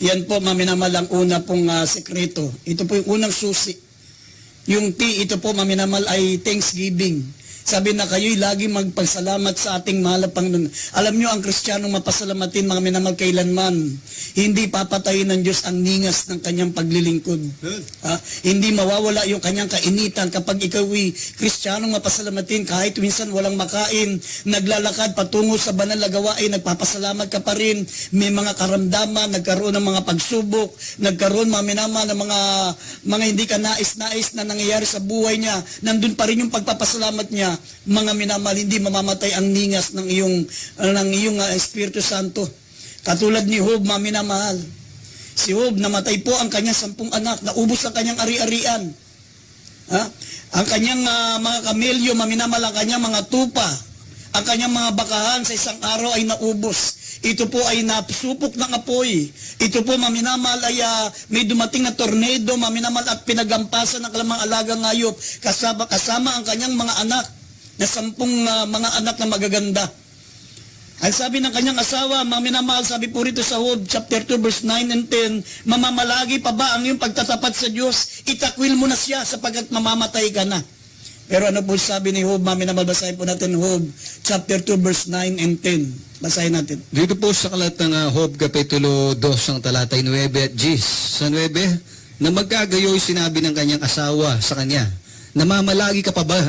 Yan po, maminamal, ang una pong sekreto. Ito po yung unang susi. Yung T, ito po, maminamal, ay thanksgiving. Sabi na kayo'y lagi magpasalamat sa ating mahal na Panginoon. Alam nyo, ang Kristiyanong mapasalamatin, mga minamahal, kailanman. Hindi papatayin ng Diyos ang ningas ng kanyang paglilingkod. Hindi mawawala yung kanyang kainitan kapag ikaw'y Kristiyanong mapasalamatin, kahit minsan walang makain, naglalakad patungo sa banal na gawain, nagpapasalamat ka pa rin, may mga karamdaman, nagkaroon ng mga pagsubok, nagkaroon, mga minamahal, ng mga hindi ka nais-nais na nangyayari sa buhay niya, nandun pa rin yung pagpapasalamat niya. Mga minamahal, hindi mamamatay ang ningas ng iyong Espiritu Santo. Katulad ni Job, mga minamahal. Si Job, namatay po ang kanyang 10 anak, naubos ang kanyang ari-arian. Ang kanyang mga kamelyo, mga minamahal, ang kanyang mga tupa, ang kanyang mga bakahan sa isang araw ay naubos. Ito po ay napsupok ng apoy. Ito po, mga minamahal, ay may dumating na tornado, mga minamahal, at pinagampasan ng kalamang alagang hayop, kasama ang kanyang mga anak, na 10 mga anak na magaganda. Ang sabi ng kanyang asawa, mga minamahal, sabi po rito sa Job chapter 2 verse 9 and 10, mamamalagi pa ba ang iyong pagtatapat sa Diyos? Itakwil mo na siya sapagkat mamamatay ka na. Pero ano po sabi ni Job, mga minamahal, basahin po natin Job chapter 2 verse 9 and 10. Basahin natin. Dito po sa kalat ng Job kapitulo 2 ang talatay 9 at 10. Sa 9, na magkagayoy sinabi ng kanyang asawa sa kanya, namamalagi ka pa ba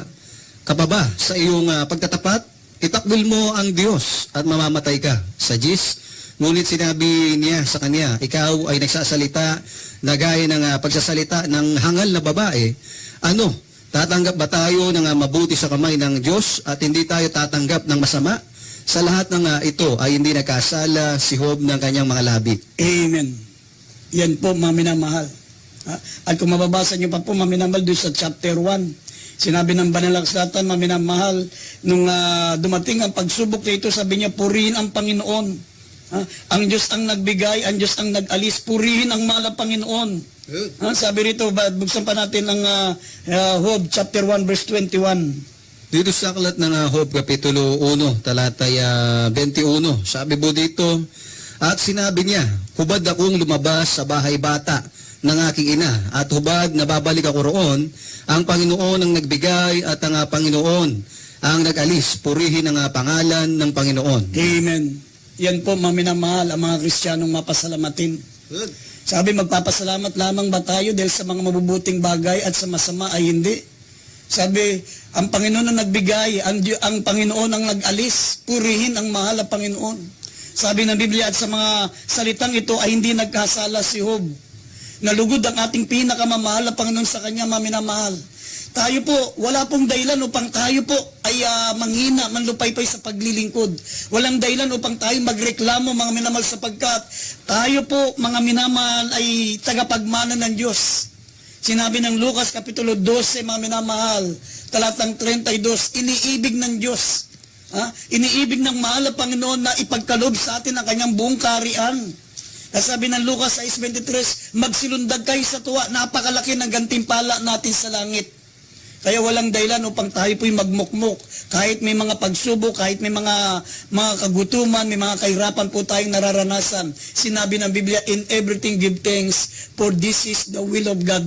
sa iyong pagtatapat? Itakwil mo ang Diyos at mamamatay ka. Sa 10, ngunit sinabi niya sa kanya, ikaw ay nagsasalita na gaya ng pagsasalita ng hangal na babae. Ano, tatanggap ba tayo ng mabuti sa kamay ng Diyos at hindi tayo tatanggap ng masama? Sa lahat ng ito ay hindi nagkasala si Job ng kanyang mga labi. Amen. Yan po, mga minamahal. At kung mababasa niyo pa po, mga minamahal, doon sa chapter 1, sinabi ng banal na kasulatan, mga minamahal, nung dumating ang pagsubok na ito, sabi niya, purihin ang Panginoon. Ang Diyos ang nagbigay, ang Diyos ang nag-alis, purihin ang mahal na Panginoon. Sabi rito, buksan pa natin ang Job chapter 1 verse 21. Dito sa aklat ng Job kapitulo 1, talatay 21, sabi po dito, at sinabi niya, hubad akong lumabas sa bahay bata ng aking ina, at hubad na babalik ako roon, ang Panginoon ang nagbigay at ang Panginoon ang nag-alis, purihin ang pangalan ng Panginoon. Amen. Yan po, mga minamahal, ang mga Kristiyanong mapasalamatin. Good. Sabi, magpapasalamat lamang ba tayo dahil sa mga mabubuting bagay at sa masama ay hindi? Sabi, ang Panginoon ang nagbigay, ang Panginoon ang nag-alis, purihin ang mahal na Panginoon. Sabi ng Biblia, at sa mga salitang ito ay hindi nagkasala si Job. Nalugod ang ating pinakamamahal na Panginoon sa kanya, mga minamahal. Tayo po, wala pong dahilan upang tayo po ay manghina, manlupaypay sa paglilingkod. Walang dahilan upang tayo magreklamo, mga minamahal, sapagkat tayo po, mga minamahal, ay tagapagmana ng Diyos. Sinabi ng Lucas kapitulo 12, mga minamahal, talatang 32, iniibig ng Diyos. Iniibig ng mahal na Panginoon na ipagkalob sa atin ang kanyang buong kaharian. Sabi ng Lucas 6:23, magsilundag kayo sa tuwa, napakalaki ng gantimpala natin sa langit. Kaya walang dahilan upang tayo po'y magmukmok. Kahit may mga pagsubok, kahit may mga kagutuman, may mga kahirapan po tayong nararanasan. Sinabi ng Biblia, in everything give thanks, for this is the will of God.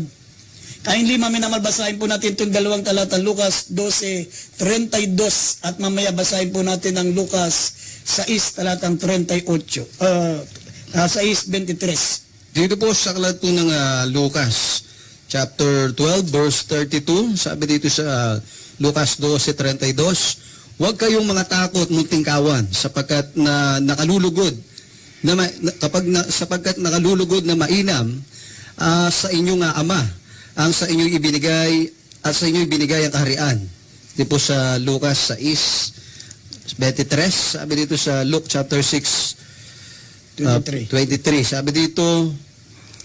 Kindly, minamahal, basahin po natin itong dalawang talata, Lucas 12:32, at mamaya basahin po natin ang Lucas 6, talatang 38. 6:23. Dito po sa aklat po ng Lucas chapter 12 verse 32, sabi dito sa Lucas 12:32, huwag kayong mga takot munting kawan sapagkat nakalulugod sapagkat nakalulugod na mainam sa inyong ama ang sa inyong ibinigay at sa inyong ibinigay ang kaharian. Dito po sa Lucas 6:23, sabi dito sa Luke chapter 6 23. Sabi dito,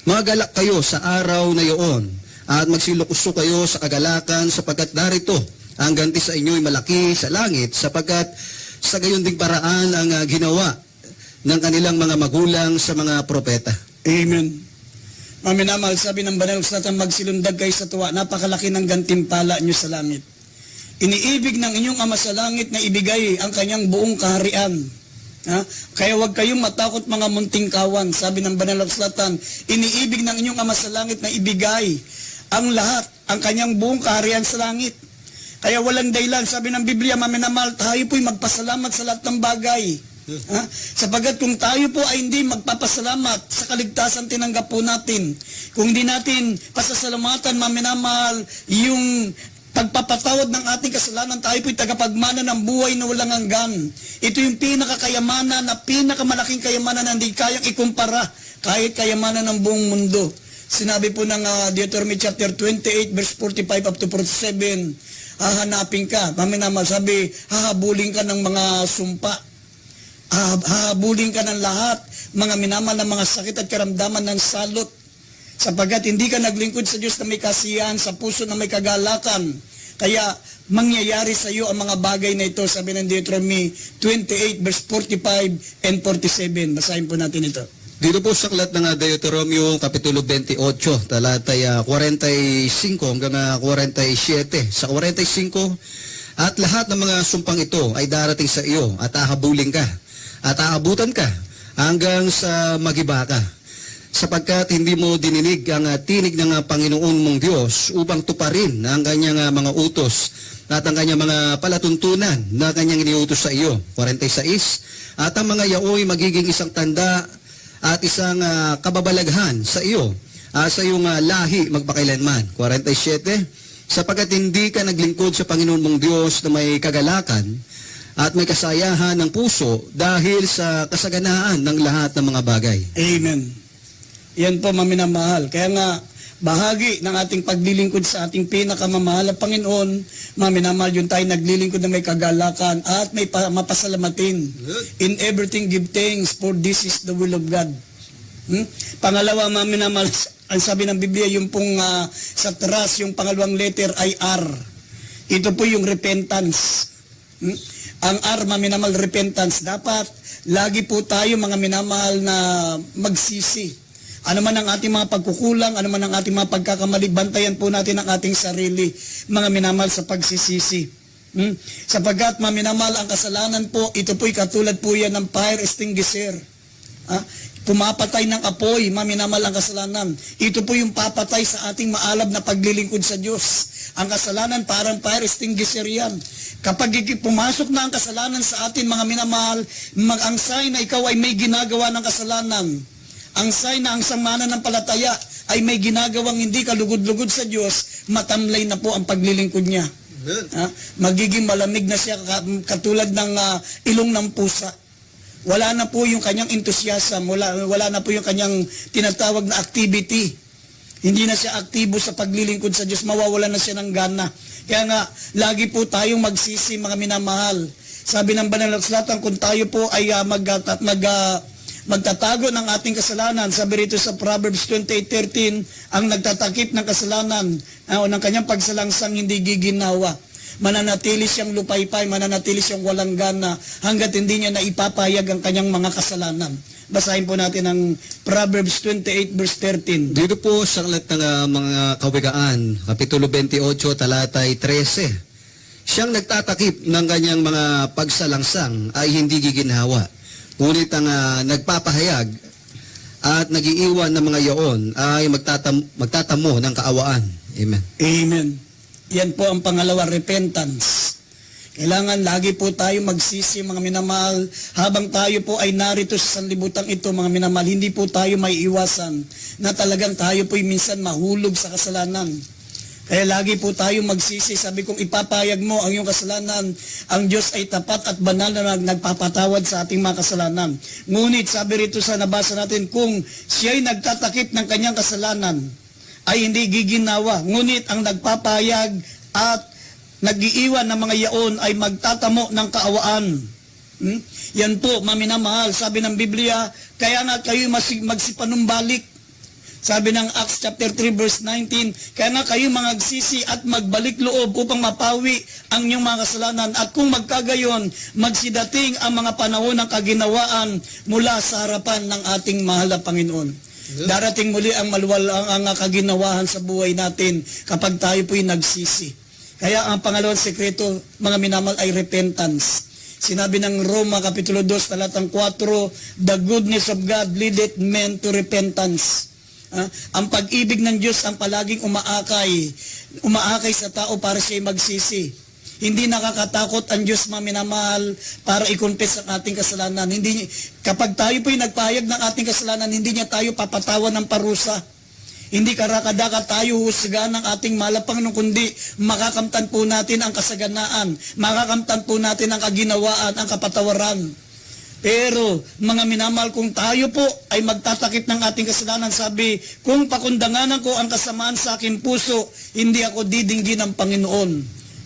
magalak kayo sa araw na iyon at magsilukuso kayo sa kagalakan sapagkat narito ang ganti sa inyo'y malaki sa langit sapagkat sa gayon ding paraan ang ginawa ng kanilang mga magulang sa mga propeta. Amen. Maminamahal, sabi ng banal na kasulatan, magsilundag kayo sa tuwa, napakalaki ng gantimpala nyo sa langit. Iniibig ng inyong ama sa langit na ibigay ang kanyang buong kaharian. Ha? Kaya huwag kayong matakot mga munting kawan. Sabi ng banal na kasulatan, iniibig ng inyong Ama sa langit na ibigay ang lahat, ang kanyang buong kaharian sa langit. Kaya walang dahilan. Sabi ng Biblia, maminamahal, tayo po'y magpasalamat sa lahat ng bagay. Ha? Sapagat kung tayo po ay hindi magpapasalamat sa kaligtasan tinanggap po natin, kung hindi natin pasasalamatan, maminamahal, yung pagpapatawad ng ating kasalanan, tayo po'y tagapagmana ng buhay na walang hanggan. Ito yung pinakakayamanan na pinakamalaking kayamanan na hindi kayang ikumpara kahit kayamanan ng buong mundo. Sinabi po ng Deuteronomy chapter 28 verse 45 up to 47, hahanapin ka, maminamahal, sabi, hahabulin ka ng mga sumpa, hahabulin ka ng lahat, mga minamahal ng mga sakit at karamdaman ng salot, sapagkat hindi ka naglingkod sa Diyos na may kasiyahan, sa puso na may kagalakan. Kaya mangyayari sa iyo ang mga bagay na ito, sabi ng Deuteronomy 28 verse 45 and 47. Basahin po natin ito. Dito po sa aklat ng Deuteronomio Kapitulo 28, talatay 45 hanggang 47. Sa 45, at lahat ng mga sumpang ito ay darating sa iyo at hahabulin ka at aabutan ka hanggang sa magiba ka, sapagkat hindi mo dininig ang tinig ng Panginoon mong Diyos upang tuparin ang kanyang mga utos at ang kanyang mga palatuntunan na kanyang iniutos sa iyo. 46, at ang mga yaoy magiging isang tanda at isang kababalaghan sa iyo, sa iyong lahi magpakailanman. 47, sapagkat hindi ka naglingkod sa Panginoon mong Diyos na may kagalakan at may kasayahan ng puso dahil sa kasaganaan ng lahat ng mga bagay. Amen. Yan po, maminamahal. Kaya nga, bahagi ng ating paglilingkod sa ating pinakamamahal na Panginoon, maminamahal, yun tayo naglilingkod na may kagalakan at may mapasalamatin. In everything give thanks, for this is the will of God. Pangalawa, maminamahal, ang sabi ng Biblia, yung pong sa trust, yung pangalawang letter ay R. Ito po yung repentance. Ang R, maminamahal, repentance. Dapat, lagi po tayo mga minamahal na magsisi. Ano man ang ating mga pagkukulang, ano man ang ating mga pagkakamali, bantayan po natin ang ating sarili, mga minamahal, sa pagsisisi. Sapagkat, mga minamahal, ang kasalanan po, ito po'y katulad po yan ng fire extinguisher. Pumapatay ng apoy, mga minamahal, ang kasalanan. Ito po yung papatay sa ating maalab na paglilingkod sa Diyos. Ang kasalanan parang fire extinguisher yan. Kapag pumasok na ang kasalanan sa atin, mga minamahal, ang sign na ikaw ay may ginagawa ng kasalanan, ang sign na ang samana ng palataya ay may ginagawang hindi kalugod-lugod sa Diyos, matamlay na po ang paglilingkod niya. Magiging malamig na siya katulad ng ilong ng pusa. Wala na po yung kanyang enthusiasm, wala na po yung kanyang tinatawag na activity. Hindi na siya aktibo sa paglilingkod sa Diyos, mawawala na siya ng gana. Kaya nga, lagi po tayong magsisi, mga minamahal. Sabi ng banal na kasulatan, kung tayo po ay magtatago ng ating kasalanan, sabi rito sa Proverbs 28:13, ang nagtatakip ng kasalanan o ng kanyang pagsalangsang hindi giginawa. Mananatili siyang lupaypay, mananatili siyang walang gana hanggat hindi niya naipapayag ang kanyang mga kasalanan. Basahin po natin ang Proverbs 28 verse 13. Dito po sa aklat ng mga kawikaan, Kapitulo 28, talatay 13. Siyang nagtatakip ng kanyang mga pagsalangsang ay hindi giginhawa. Ngunit ang nagpapahayag at nagiiwan ng mga yaon ay magtatamo ng kaawaan. Amen. Amen. Yan po ang pangalawa, repentance. Kailangan lagi po tayo magsisi, mga minamahal. Habang tayo po ay narito sa sanlibutan ito, mga minamahal, hindi po tayo may iwasan na talagang tayo po'y minsan mahulog sa kasalanan. Kaya lagi po tayo magsisi. Sabi kong ipapayag mo ang iyong kasalanan, ang Diyos ay tapat at banal na nagpapatawad sa ating mga kasalanan. Ngunit sabi rito sa nabasa natin, kung siya'y nagtatakip ng kanyang kasalanan, ay hindi giginawa. Ngunit ang nagpapayag at nag-iiwan ng mga yaon ay magtatamo ng kaawaan. Yan po, maminamahal. Sabi ng Biblia, kaya nga kayo magsipanumbalik. Sabi ng Acts chapter 3 verse 19, kaya nga kayo magsisi at magbalik loob upang mapawi ang inyong mga kasalanan. At kung magkagayon, magsidating ang mga panahon ng kaginawaan mula sa harapan ng ating mahal na Panginoon. Darating muli ang maluwalang ang kaginawahan sa buhay natin kapag tayo po'y nagsisi. Kaya ang pangalawang sekreto, mga minamahal, ay repentance. Sinabi ng Roma Kapitulo 2, talatang 4, the goodness of God leadeth men to repentance. Ang pag-ibig ng Diyos ang palaging umaakay sa tao para siya magsisi. Hindi nakakatakot ang Diyos, mga minamahal, para i-confess ang ating kasalanan. Kapag tayo po'y nagpahayag ng ating kasalanan, hindi niya tayo papatawan ng parusa. Hindi karakadaka tayo husgahan ng ating mahal na Panginoon, kundi makakamtan po natin ang kasaganaan, makakamtan po natin ang kaginawaan, ang kapatawaran. Pero, mga minamahal, kung tayo po ay magtatakip ng ating kasalanan, sabi, kung pakundanganan ko ang kasamaan sa aking puso, hindi ako didinggin ng Panginoon.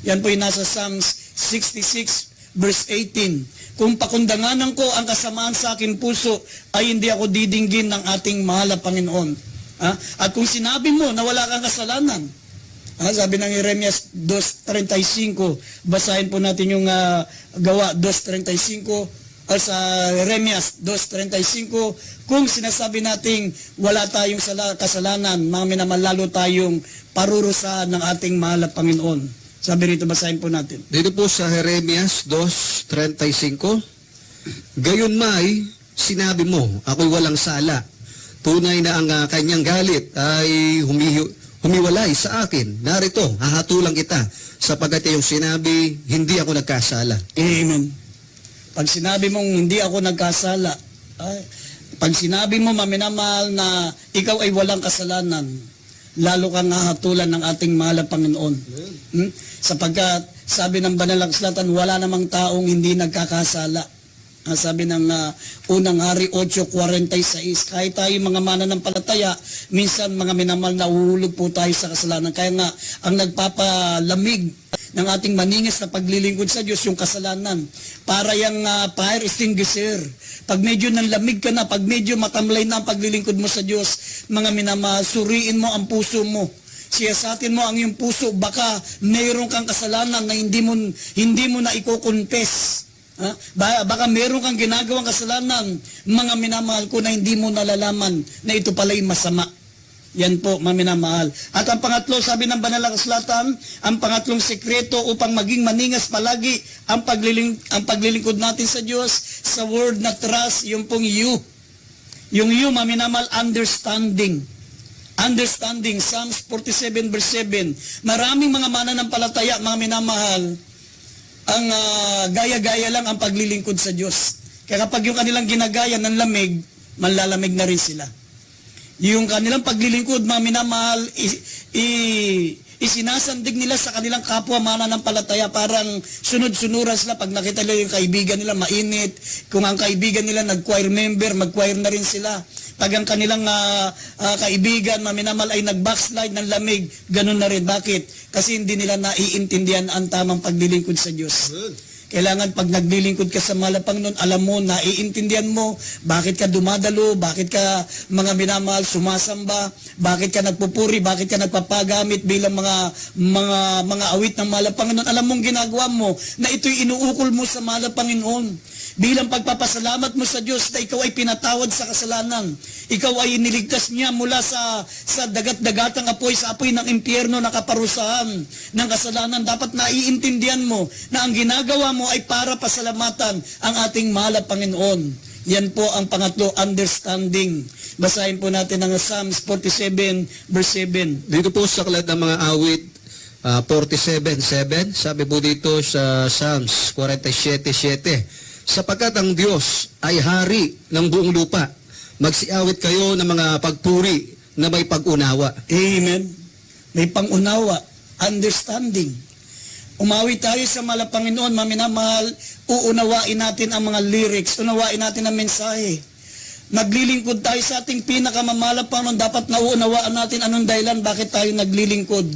Yan po yung nasa Psalms 66 verse 18. Kung pakundanganan ko ang kasamaan sa aking puso, ay hindi ako didinggin ng ating mahal na Panginoon. At kung sinabi mo na wala kang kasalanan, sabi ng Jeremias 2.35, basahin po natin yung Gawa 2.35, sa Jeremias 2.35, kung sinasabi nating wala tayong kasalanan, mga minamahal, lalo tayong parurusahan ng ating mahal na Panginoon. Sabi rito, basahin po natin. Dito po sa Jeremias 2.35, gayon may sinabi mo, ako'y walang sala. Tunay na ang kanyang galit ay humiwalay sa akin. Narito, hahatulang kita, sapagat iyong sinabi, hindi ako nagkasala. Amen. Pag sinabi mong hindi ako nagkasala, pag sinabi mo, maminamahal, na ikaw ay walang kasalanan, lalo kang hahatulan ng ating mahal na Panginoon. Sapagkat, sabi ng Banal na Kasulatan, wala namang taong hindi nagkakasala. Sabi ng Unang Hari 8:46, kahit tayo mga mananampalataya, minsan mga minamahal, nahuhulog po tayo sa kasalanan. Kaya nga, ang nagpapalamig ng ating maningis na paglilingkod sa Diyos, yung kasalanan. Para yung fire extinguisher. Pag medyo nanlamig ka na, pag medyo matamlay na ang paglilingkod mo sa Diyos, mga minamahal, suriin mo ang puso mo. Siyasatin mo ang iyong puso, baka mayroon kang kasalanan na hindi mo na iko-confess. Baka meron kang ginagawang kasalanan, mga minamahal ko, na hindi mo nalalaman na ito pala'y masama. Yan po, mga minamahal. At ang pangatlo, sabi ng Banal na Kasulatan, ang pangatlong sekreto upang maging maningas palagi ang paglilingkod natin sa Diyos, sa word na trust, yung pong you. Yung you, mga minamahal, understanding. Understanding, Psalms 47 verse 7. Maraming mga mananampalataya, mga minamahal, ang gaya-gaya lang ang paglilingkod sa Diyos. Kaya kapag yung kanilang ginagaya ng lamig, manlalamig na rin sila. Yung kanilang paglilingkod, mga minamahal, isinasandig nila sa kanilang kapwa mananampalataya, parang sunod-sunuran sila. Pag nakita nila yung kaibigan nila mainit, kung ang kaibigan nila nag-choir member, mag-choir na rin sila. Pag ang kanilang kaibigan, mga minamahal, ay nag-backslide ng lamig, ganun na rin. Bakit? Kasi hindi nila naiintindihan ang tamang paglilingkod sa Diyos. Kailangan pag naglilingkod ka sa mahal na Panginoon, alam mo, naiintindihan mo, bakit ka dumadalo, bakit ka, mga minamahal, sumasamba, bakit ka nagpupuri, bakit ka nagpapagamit bilang mga awit ng mahal na Panginoon. Alam mong ginagawa mo na ito'y inuukol mo sa mahal na Panginoon. Bilang pagpapasalamat mo sa Diyos na ikaw ay pinatawad sa kasalanan. Ikaw ay niligtas niya mula sa dagat-dagatang apoy, sa apoy ng impyerno na kaparusahan ng kasalanan. Dapat naiintindihan mo na ang ginagawa mo ay para pasalamatan ang ating mahal na Panginoon. Yan po ang pangatlo, understanding. Basahin po natin ang Psalms 47 verse 7. Dito po sa aklat ng mga awit 47:7, sabi po dito sa Psalms 47:7, sapagkat ang Diyos ay hari ng buong lupa, magsiawit kayo ng mga pagpuri na may pag-unawa. Amen. May pang-unawa, understanding. Umawi tayo sa mahal na Panginoon, maminamahal, uunawain natin ang mga lyrics, unawain natin ang mensahe. Naglilingkod tayo sa ating pinakamamahal na Panginoon, dapat nauunawaan natin anong dahilan bakit tayo naglilingkod.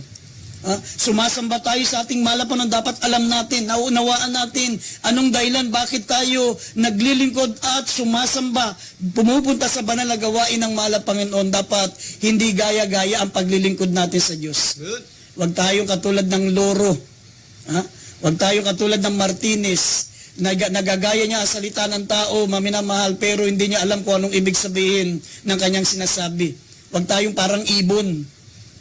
Sumasamba tayo sa ating mahal na Panginoon, dapat alam natin, nauunawaan natin anong dahilan bakit tayo naglilingkod at sumasamba, pumupunta sa banal na gawain ng mahal na Panginoon. Dapat hindi gaya-gaya ang paglilingkod natin sa Diyos. Huwag tayong katulad ng loro. Huwag tayong katulad ng Martinez, nagagaya niya ang salita ng tao, maminamahal, pero hindi niya alam kung anong ibig sabihin ng kanyang sinasabi. Huwag tayong parang ibon,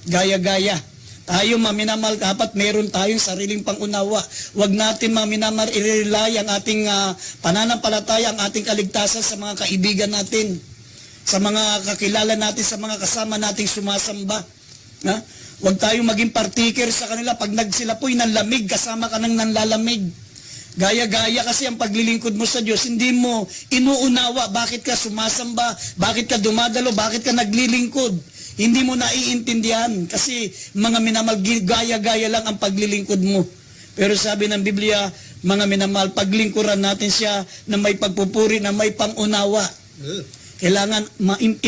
gaya-gaya. Tayo maminamahal, dapat meron tayong sariling pangunawa. Huwag natin maminamahal, i-rely ang ating pananampalataya, ang ating kaligtasan sa mga kaibigan natin, sa mga kakilala natin, sa mga kasama nating sumasamba. Ha? Huwag tayong maging partiker sa kanila. Pag sila po'y nanlamig, kasama ka nang nanlalamig. Gaya-gaya kasi ang paglilingkod mo sa Diyos, hindi mo inuunawa bakit ka sumasamba, bakit ka dumadalo, bakit ka naglilingkod. Hindi mo naiintindihan kasi mga minamahal, gaya-gaya lang ang paglilingkod mo. Pero sabi ng Biblia, mga minamahal, paglingkuran natin siya na may pagpupuri, na may pangunawa. Kailangan,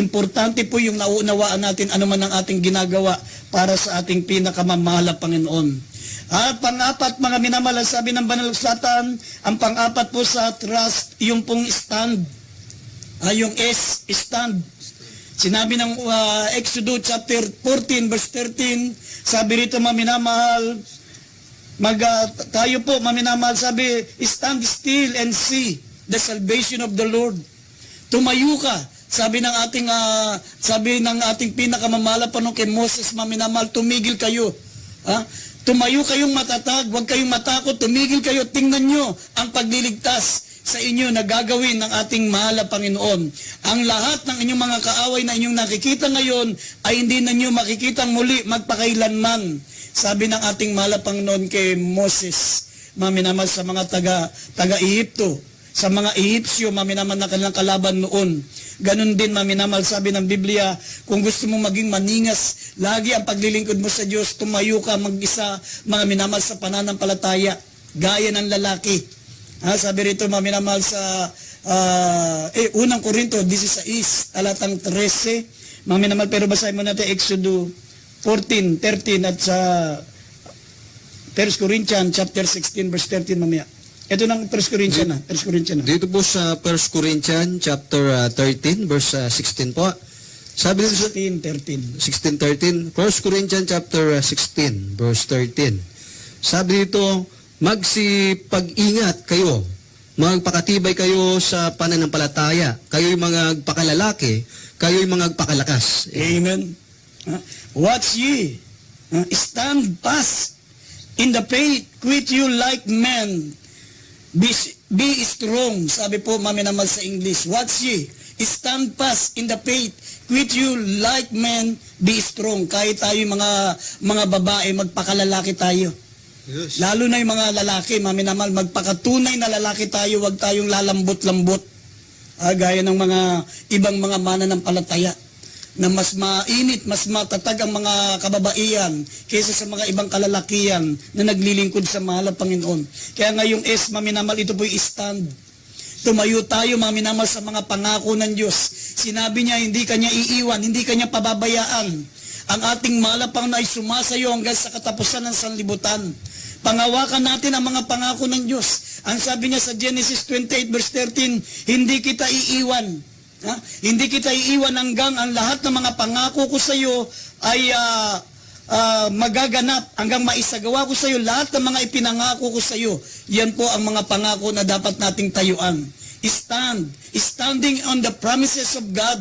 importante po yung nauunawaan natin ano man ang ating ginagawa para sa ating pinakamamahal na Panginoon. At pang-apat, mga minamahal, sabi ng Banal na Kasulatan, ang pang-apat po sa trust, yung pong stand. Yung S, stand. Sinabi ng Exodus chapter 14 verse 13, sabi rito, mga minamahal, tayo po, mga minamahal, sabi, stand still and see the salvation of the Lord. Tumayo ka. Sabi ng ating pinakamamahal pa nung kay Moses, mga minamahal, tumigil kayo. Tumayo kayong matatag, huwag kayong matakot, tumigil kayo, tingnan nyo ang pagliligtas sa inyo na gagawin ng ating mahal na Panginoon. Ang lahat ng inyong mga kaaway na inyong nakikita ngayon ay hindi na inyo makikitang muli magpakailanman. Sabi ng ating mahal na Panginoon kay Moses, maminaman sa mga taga-Ehipto, sa mga Ehipsyo, maminaman na kanilang kalaban noon. Ganon din, maminamal, sabi ng Biblia, kung gusto mo maging maningas, lagi ang paglilingkod mo sa Diyos, tumayo ka mag-isa, mga minamal, sa pananampalataya, gaya ng lalaki. Sabi rito, maminamahal, sa unang Korinto 16, talatang 13, maminamahal, pero basahin mo natin Exodus 14, 13 at sa 1 Corinthians chapter 16 verse 13 mamaya. Ito ng 1 Corinthians na. 1 Corinthians na. Dito po sa 1 Corinthians chapter 13 verse 16 po. Sabi dito sa 16:13. 1 Corinthians chapter 16 verse 13. Sabi dito, magsipag-ingat kayo, magpakatibay kayo sa pananampalataya, kayo'y mga pakalalaki, kayo'y mga pakalakas. Amen. Watch ye, stand fast in the faith, quit you like men, be strong. Sabi po, maminamal sa English, watch ye, stand fast in the faith, quit you like men, be strong. Kahit tayo mga babae, magpakalalaki tayo. Yes. Lalo na yung mga lalaki, maminamal, magpakatunay na lalaki tayo, wag tayong lalambot-lambot. Gaya ng mga ibang mga mananampalataya na mas mainit, mas matatag ang mga kababaihan kaysa sa mga ibang kalalakihan na naglilingkod sa mahal na Panginoon. Kaya ngayong maminamal, ito po yung stand. Tumayo tayo, maminamal, sa mga pangako ng Diyos. Sinabi niya, hindi kanya iiwan, hindi kanya pababayaan. Ang ating mahal na Panginoon ay sumasayo hanggang sa katapusan ng sanlibutan. Pangawakan natin ang mga pangako ng Diyos. Ang sabi niya sa Genesis 28 verse 13, hindi kita iiwan. Hindi kita iiwan hanggang ang lahat ng mga pangako ko sa iyo ay magaganap, hanggang maisagawa ko sa iyo lahat ng mga ipinangako ko sa iyo. Yan po ang mga pangako na dapat nating tayuan. Standing on the promises of God.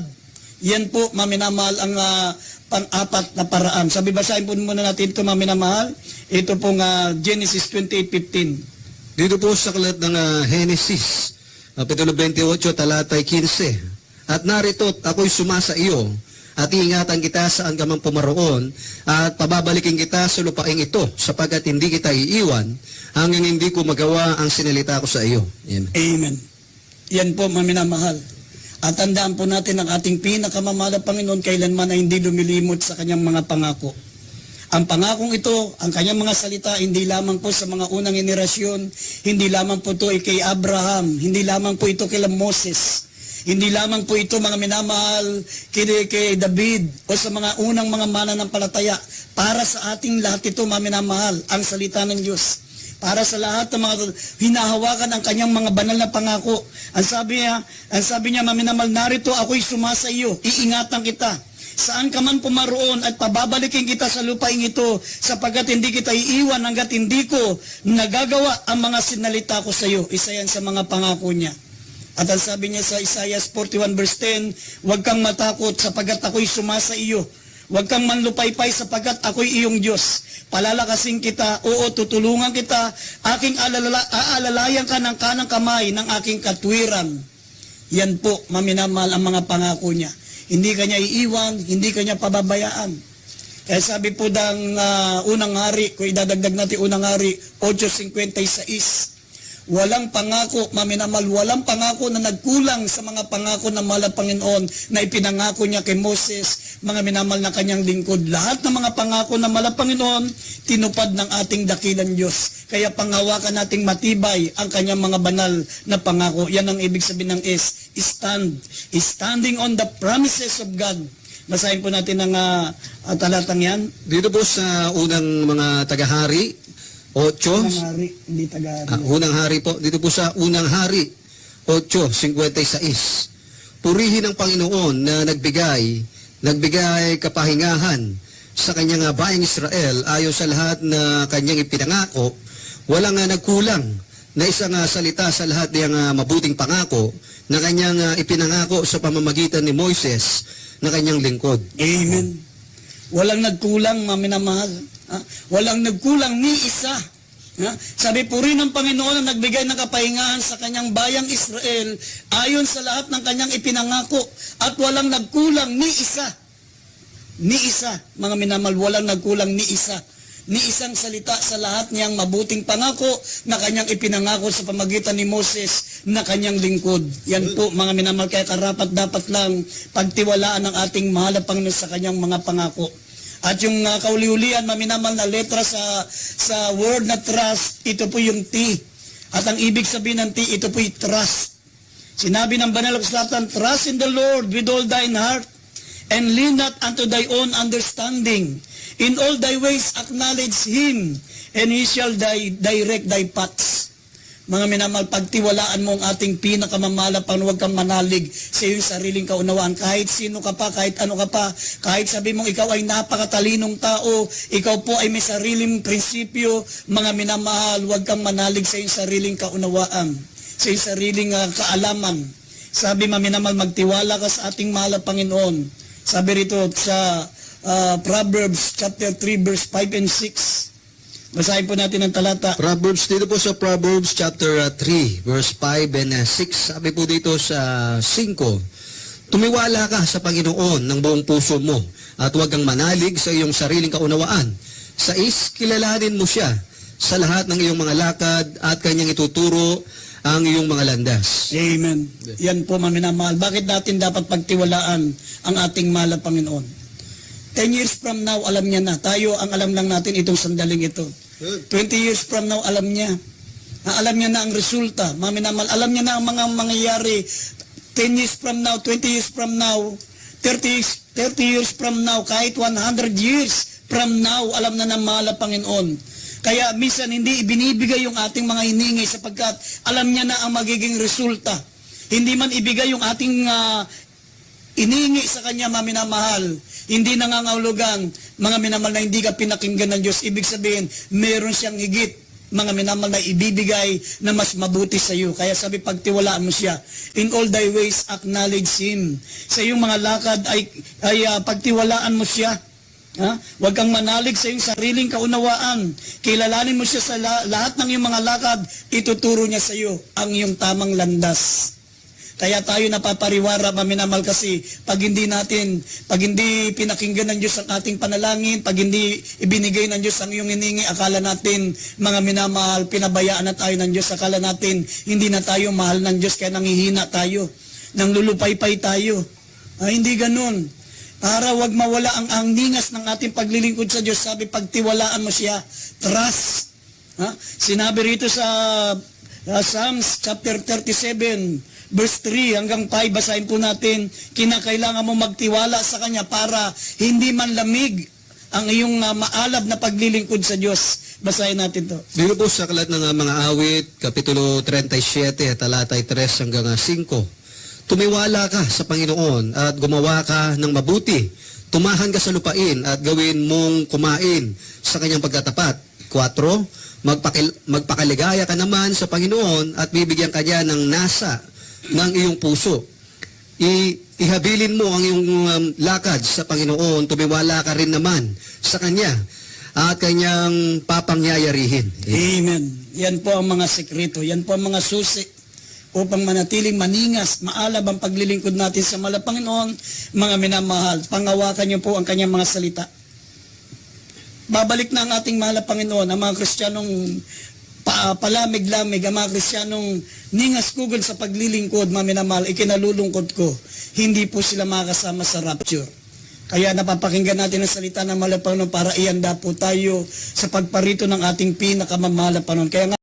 Yan po, maminamahal, ang pang-apat na paraan. Sabi, basahin po muna natin ito, maminamahal. Ito pong Genesis 28:15. Dito po sa kalat ng Genesis, Kapitulo 28, talatay 15. At narito, ako'y sumasa iyo, at iingatan kita saan ka man pumaroon, at pababalikin kita sa lupaing ito, sapagkat hindi kita iiwan, hanggang hindi ko magawa ang sinalita ko sa iyo. Amen. Amen. Yan po, maminamahal. At tandaan po natin ang ating pinakamamahal na Panginoon kailanman ay hindi lumilimot sa kanyang mga pangako. Ang pangakong ito, ang kanyang mga salita, hindi lamang po sa mga unang henerasyon, hindi lamang po ito kay Abraham, hindi lamang po ito kay Moses, hindi lamang po ito, mga minamahal, kay David o sa mga unang mga mananampalataya. Para sa ating lahat ito, mga minamahal, ang salita ng Diyos. Para sa lahat ng mga hinahawakan ang kanyang mga banal na pangako. Ang sabi niya, maminamal, narito ako'y sumasa iyo, iingatan kita. Saan ka man pumaroon at pababalikin kita sa lupaing ito, sapagkat hindi kita iiwan hanggat hindi ko nagagawa ang mga sinalita ko sa iyo. Isa yan sa mga pangako niya. At ang sabi niya sa Isaiah 41 verse 10, huwag kang matakot sapagkat ako'y sumasa iyo. Huwag kang manlupaypay sapagkat ako'y iyong Diyos. Palalakasin kita, oo, tutulungan kita, aalalayan ka ng kanang kamay ng aking katwiran. Yan po, maminamahal, ang mga pangako niya. Hindi kanya iiwan, hindi kanya pababayaan. Kaya sabi po ng unang hari, kung idadagdag natin unang hari, 8:56, walang pangako, maminamahal, walang pangako na nagkulang sa mga pangako ng mahal na Panginoon na ipinangako niya kay Moses, mga minamahal na kanyang lingkod. Lahat ng mga pangako ng mahal na Panginoon, tinupad ng ating dakilang Diyos. Kaya panghawakan nating matibay ang kanyang mga banal na pangako. Yan ang ibig sabihin ng standing on the promises of God. Basahin po natin ang talatang yan. Dito po sa unang mga tagahari, 8. Unang hari, hindi taga-hari. Unang hari po. Dito po sa unang hari, 8:56. Purihin ang Panginoon na nagbigay kapahingahan sa kanyang bayang Israel ayon sa lahat na kanyang ipinangako. Walang nagkulang na isang salita sa lahat ng mabuting pangako na kanyang ipinangako sa pamamagitan ni Moises na kanyang lingkod. Amen. Walang nagkulang, maminamahal. Walang nagkulang ni isa. Sabi po rin ng Panginoon na nagbigay ng kapahingahan sa kanyang bayang Israel ayon sa lahat ng kanyang ipinangako at walang nagkulang ni isa. Ni isa, mga minamahal, walang nagkulang ni isa. Ni isang salita sa lahat niyang mabuting pangako na kanyang ipinangako sa pamagitan ni Moses na kanyang lingkod. Yan po, mga minamahal, kaya karapat dapat lang pagtiwalaan ng ating mahal na Panginoon sa kanyang mga pangako. At yung kauli-ulian, maminamal na letra sa word na trust, ito po yung T. At ang ibig sabihin ng T, ito po yung trust. Sinabi ng Banal na Kasulatan, trust in the Lord with all thine heart, and lean not unto thy own understanding. In all thy ways acknowledge Him, and He shall direct thy paths. Mga minamahal, pagtiwalaan mo ang ating pinakamamala, huwag kang manalig sa iyong sariling kaunawaan. Kahit sino ka pa, kahit ano ka pa, kahit sabi mong ikaw ay napakatalinong tao, ikaw po ay may sariling prinsipyo, mga minamahal, huwag kang manalig sa iyong sariling kaunawaan, sa iyong sariling kaalaman. Sabi, maminamahal, magtiwala ka sa ating mahal na Panginoon. Sabi rito sa Proverbs chapter 3 verse 5 and 6. Basahin po natin ang talata. Proverbs, dito po sa Proverbs chapter 3, verse 5 and 6. Sabi po dito sa 5, tumiwala ka sa Panginoon ng buong puso mo at huwag kang manalig sa iyong sariling kaunawaan. Sa kilalanin mo siya sa lahat ng iyong mga lakad at kanyang ituturo ang iyong mga landas. Amen. Yan po, maminamahal. Bakit natin dapat pagtiwalaan ang ating mahal na Panginoon? 10 years from now, alam niya na. Tayo, ang alam lang natin itong sandaling ito. 20 years from now, alam niya. Alam niya na ang resulta. Maminamal, alam niya na ang mga mangyayari. 10 years from now, 20 years from now, 30 years from now, kahit 100 years from now, alam na ng mahal na Panginoon. Kaya minsan hindi ibinibigay yung ating mga hiningi sapagkat alam niya na ang magiging resulta. Hindi man ibigay yung ating iningi sa Kanya, maminamahal, hindi nangangahulugan, mga minamahal, na hindi ka pinakinggan ng Diyos. Ibig sabihin, meron siyang higit, mga minamahal, na ibibigay na mas mabuti sa iyo. Kaya sabi, pagtiwalaan mo siya. In all thy ways, acknowledge Him. Sa iyong mga lakad ay pagtiwalaan mo siya. Huwag kang manalig sa iyong sariling kaunawaan. Kilalanin mo siya sa lahat ng iyong mga lakad, ituturo niya sa iyo ang iyong tamang landas. Kaya tayo napapariwara, maminamahal, kasi pag hindi pinakinggan ng Diyos ang ating panalangin, pag hindi ibinigay ng Diyos ang iyong hiningi, akala natin, mga minamahal, pinabayaan na tayo ng Diyos. Akala natin, hindi na tayo mahal ng Diyos, kaya nanghihina tayo, nanglulupaypay tayo. Hindi ganun. Para wag mawala ang ningas ng ating paglilingkod sa Diyos, sabi, pagtiwalaan mo siya, trust. Sinabi rito sa Psalms chapter 37, verse 3 hanggang 5, basahin po natin, kinakailangan mo magtiwala sa Kanya para hindi man lamig ang iyong maalab na paglilingkod sa Diyos. Basahin natin to. Dito po sa Aklat ng mga Awit, Kapitulo 37, talatay 3 hanggang 5. Tumiwala ka sa Panginoon at gumawa ka ng mabuti. Tumahan ka sa lupain at gawin mong kumain sa Kanyang pagkatapat. 4. Magpakaligaya ka naman sa Panginoon at bibigyan ka niya ng nasa ng iyong puso. Ihabilin mo ang iyong lakad sa Panginoon, tumiwala ka rin naman sa Kanya at Kanyang papangyayarihin. Amen. Yan po ang mga sekreto, yan po ang mga susi upang manatiling maningas, maalab ang paglilingkod natin sa mahal na Panginoon. Mga minamahal, pangawakan niyo po ang Kanyang mga salita. Babalik na ang ating mahal na Panginoon, ang mga Kristiyanong palamig-lamig, ang mga Kristiyanong ningas-kugol sa paglilingkod, mga minamahal, ikinalulungkod ko, hindi po sila makasama sa rapture. Kaya napapakinggan natin ang salita ng mahal na Panginoon para ianda po tayo sa pagparito ng ating pinakamamahal na Panginoon. Kaya nga,